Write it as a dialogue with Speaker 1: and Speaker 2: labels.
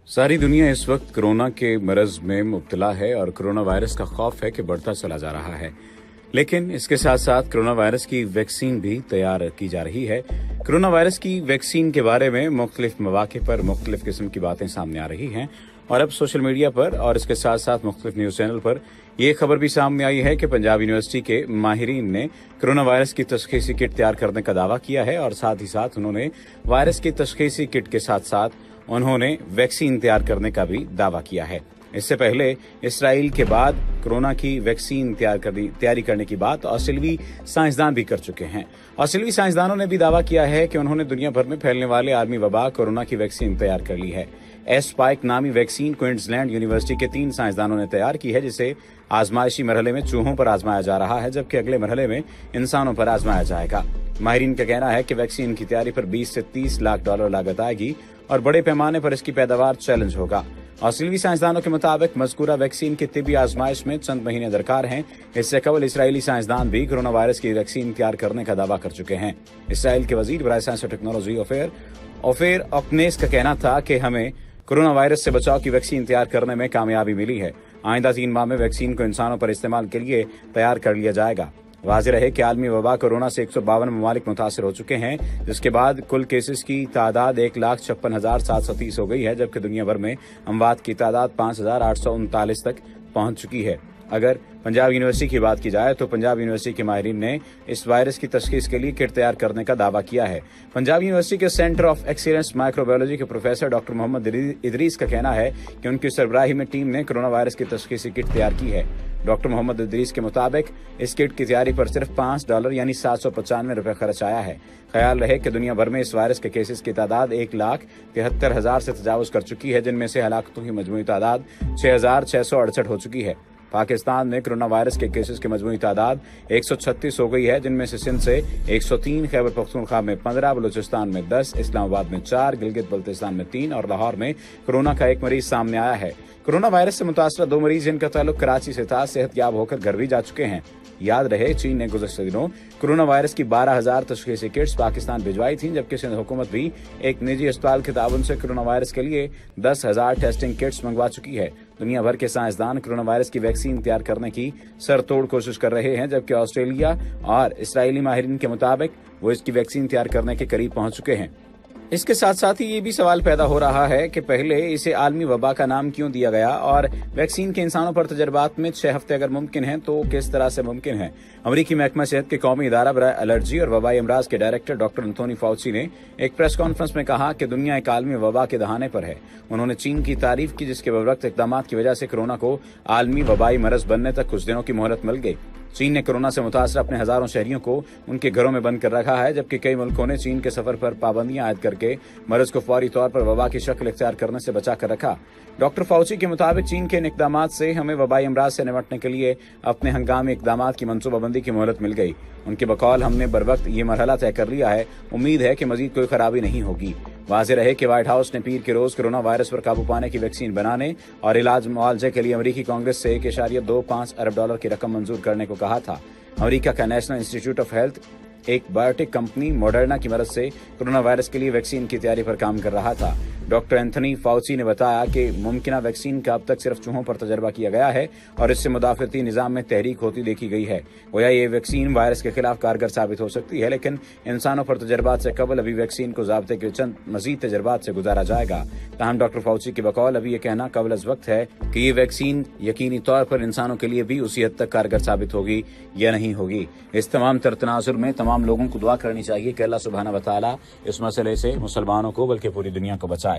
Speaker 1: सारी दुनिया इस वक्त कोरोना के मरज में मुब्तला है और कोरोना वायरस का खौफ है कि बढ़ता चला जा रहा है। लेकिन इसके साथ साथ कोरोना वायरस की वैक्सीन भी तैयार की जा रही है। कोरोना वायरस की वैक्सीन के बारे में मुख्तलिफ मौके पर मुख्तलिफ किस्म की बातें सामने आ रही हैं और अब सोशल मीडिया पर और इसके साथ साथ मुख्तलिफ न्यूज चैनल पर ये खबर भी सामने आई है कि पंजाब यूनिवर्सिटी के माहिरीन ने कोरोना वायरस की तशखीसी किट तैयार करने का दावा किया है और साथ ही साथ उन्होंने वायरस की तशखीसी किट के साथ साथ उन्होंने वैक्सीन तैयार करने का भी दावा किया है। इससे पहले इसराइल के बाद कोरोना की वैक्सीन तैयारी करने की बात ऑस्ट्रेलियाई साइंसदान भी कर चुके हैं। ऑस्ट्रेलियाई साइंसदानों ने भी दावा किया है कि उन्होंने दुनिया भर में फैलने वाले आलमी वबा कोरोना की वैक्सीन तैयार कर ली है। एस्पाइक नामी वैक्सीन क्वींसलैंड यूनिवर्सिटी के 3 साइंसदानों ने तैयार की है, जिसे आजमाइशी मरहले में चूहों पर आजमाया जा रहा है, जबकि अगले मरहले में इंसानों पर आजमाया जाएगा। माहिरीन का कहना है कि वैक्सीन की तैयारी पर 20 से 30 लाख डॉलर लागत आएगी और बड़े पैमाने पर इसकी पैदावार चैलेंज होगा। ऑस्ट्रेलियाई साइंसदानों के मुताबिक मज़कूरा वैक्सीन की तिब्बी आजमाइश में चंद महीने दरकार हैं। इससे कबल इसराइली साइंसदान भी कोरोना वायरस की वैक्सीन तैयार करने का दावा कर चुके हैं। इसराइल के वजीर बराए साइंस और टेक्नोलॉजी ओफेर ओकनेस का कहना था कि हमें कोरोना वायरस से बचाव की वैक्सीन तैयार करने में कामयाबी मिली है। आइंदा 3 माह में वैक्सीन को इंसानों पर इस्तेमाल के लिए तैयार कर लिया जाएगा। वाज़ेह रहे कि आलमी वबा कोरोना से 152 ममालिक मुतासर हो चुके हैं, जिसके बाद कुल केसेस की तादाद 1,56,730 हो गई है, जबकि दुनिया भर में अमवात की तादाद 5,839 तक पहुंच चुकी है। अगर पंजाब यूनिवर्सिटी की बात की जाए तो पंजाब यूनिवर्सिटी के माहिरीन ने इस वायरस की तशखीस के लिए किट तैयार करने का दावा किया है। पंजाब यूनिवर्सिटी के सेंटर ऑफ एक्सीलेंस माइक्रोबायोलॉजी के प्रोफेसर डॉक्टर मोहम्मद इदरीस का कहना है कि उनकी सरबराही में टीम ने कोरोना वायरस की तशखीसी किट तैयार की है। डॉक्टर मोहम्मद इदरीस के मुताबिक इस किट की तैयारी पर सिर्फ $5 यानी 795 रुपये खर्च आया है। ख्याल रहे कि दुनिया भर में इस वायरस के केसेस की तादाद 1,73,000 से तजावुज कर चुकी है, जिनमें से हलाकतों की मजमूई तादाद 6,668 हो चुकी है। पाकिस्तान में कोरोना वायरस के केसेस की मजमूई तादाद 136 हो गई है, जिनमें से सिंध से 103, खैबर पख्तूनख्वा में 15, बलूचिस्तान में 10, इस्लामाबाद में 4, गिलगित बल्तिस्तान में 3 और लाहौर में कोरोना का 1 मरीज सामने आया है। कोरोना वायरस से मुतासरा 2 मरीज जिनका ताल्लुक कराची से था, सेहतयाब होकर घर भी जा चुके हैं। याद रहे, चीन ने गुज़श्ता दिनों कोरोना वायरस की 12,000 तशख़ीसी किट्स पाकिस्तान भिजवाई थी, जबकि सिंध हुकूमत भी एक निजी अस्पताल के ताउन से कोरोना वायरस के लिए 10,000 टेस्टिंग किट्स मंगवा चुकी है। दुनिया भर के साइंसदान कोरोना वायरस की वैक्सीन तैयार करने की सरतोड़ कोशिश कर रहे हैं, जबकि ऑस्ट्रेलिया और इसराइली माहिरीन के मुताबिक वो इसकी वैक्सीन तैयार करने के करीब पहुंच चुके हैं। इसके साथ साथ ही ये भी सवाल पैदा हो रहा है कि पहले इसे आलमी वबा का नाम क्यों दिया गया और वैक्सीन के इंसानों पर तजर्बात में 6 हफ्ते अगर मुमकिन है तो किस तरह से मुमकिन है। अमरीकी महकमा सेहत के कौमी इदारा बराए एलर्जी और वबाई अमराज के डायरेक्टर डॉक्टर एंथोनी फाउची ने एक प्रेस कॉन्फ्रेंस में कहा कि दुनिया एक आलमी वबा के दहाने पर है। उन्होंने चीन की तारीफ की, जिसके बवक्त इकदाम की वजह से कोरोना को आलमी वबाई मरज बनने तक कुछ दिनों की मोहलत मिल गई। चीन ने कोरोना से मुतासर अपने हजारों शहरियों को उनके घरों में बंद कर रखा है, जबकि कई मुल्कों ने चीन के सफर पर पाबंदियां आयद करके मरज को फौरी तौर पर वबा की शक्ल इख्तियार करने से बचा कर रखा। डॉक्टर फाउची के मुताबिक चीन के इन इकदामात से हमें वबाई अमराज से निपटने के लिए अपने हंगामी इकदामात की मनसूबाबंदी की मोहलत मिल गई। उनके बकौल हमने बरवक्त ये मरहला तय कर लिया है, उम्मीद है कि मजीद कोई खराबी नहीं होगी। वाज़ेह रहे कि व्हाइट हाउस ने पीर के रोज कोरोना वायरस पर काबू पाने की वैक्सीन बनाने और इलाज मुआवजे के लिए अमरीकी कांग्रेस से $1.25 अरब की रकम मंजूर करने को कहा था। अमेरिका का नेशनल इंस्टीट्यूट ऑफ हेल्थ एक बायोटेक कंपनी मॉडर्ना की मदद से कोरोना वायरस के लिए वैक्सीन की तैयारी पर काम कर रहा था। डॉक्टर एंथनी फाउची ने बताया कि मुमकिना वैक्सीन का अब तक सिर्फ चूहों पर तजर्बा किया गया है और इससे मुदाफ़ती निज़ाम में तहरीक होती देखी गई है। गोया ये वैक्सीन वायरस के खिलाफ कारगर साबित हो सकती है, लेकिन इंसानों पर तजर्बात से कबल अभी वैक्सीन को ज़ाब्ते के चंद मजीद तजर्बात से गुजारा जाएगा। ताहम डॉक्टर फाउची की बकौल अभी ये कहना कबल अज़ वक्त है कि ये वैक्सीन यकीनी तौर पर इंसानों के लिए भी उसी हद तक कारगर साबित होगी या नहीं होगी। इस तमाम तनाजुर में तमाम लोगों को दुआ करनी चाहिए कि अल्लाह सुब्हाना व तआला इस मसले से मुसलमानों को बल्कि पूरी दुनिया को बचाए।